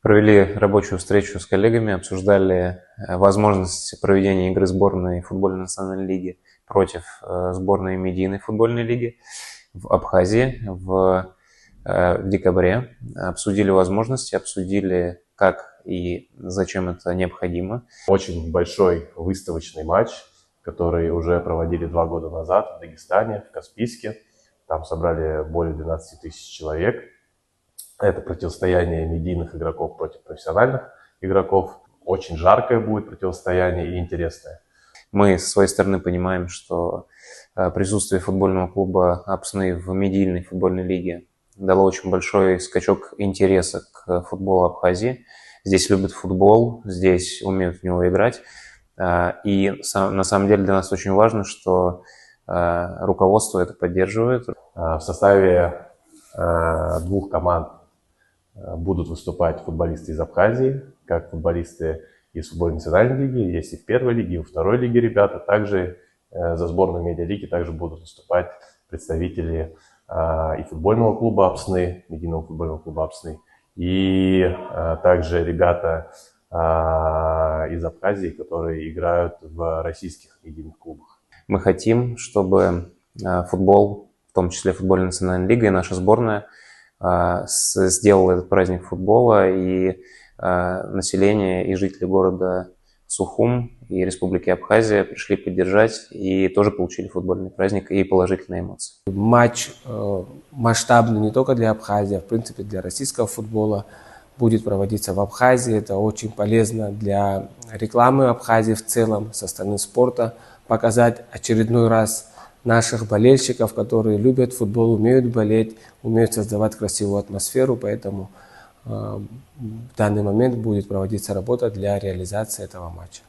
Провели рабочую встречу с коллегами, обсуждали возможность проведения игры сборной футбольной национальной лиги против сборной медийной футбольной лиги в Абхазии в декабре. Обсудили возможности, обсудили, как и зачем это необходимо. Очень большой выставочный матч, который уже проводили 2 года назад в Дагестане, в Каспийске. Там собрали более 12 тысяч человек. Это противостояние медийных игроков против профессиональных игроков. Очень жаркое будет противостояние и интересное. Мы со своей стороны понимаем, что присутствие футбольного клуба «Апсны» в медийной футбольной лиге дало очень большой скачок интереса к футболу Абхазии. Здесь любят футбол, здесь умеют в него играть. И на самом деле для нас очень важно, что руководство это поддерживает. В составе 2 команд будут выступать футболисты из Абхазии, как футболисты из футбольной национальной лиги, есть и в первой лиге, и во второй лиге ребята. Также за сборную медиалиги также будут выступать представители и футбольного клуба «Апсны», медийного футбольного клуба «Апсны», и также ребята из Абхазии, которые играют в российских медийных клубах. Мы хотим, чтобы футбол, в том числе футбольная национальная лига и наша сборная, сделала этот праздник футбола, и население и жители города Сухум и Республики Абхазия пришли поддержать и тоже получили футбольный праздник и положительные эмоции. Матч масштабный не только для Абхазии, а в принципе для российского футбола будет проводиться в Абхазии. Это очень полезно для рекламы Абхазии в целом, со стороны спорта, показать очередной раз наших болельщиков, которые любят футбол, умеют болеть, умеют создавать красивую атмосферу, поэтому в данный момент будет проводиться работа для реализации этого матча.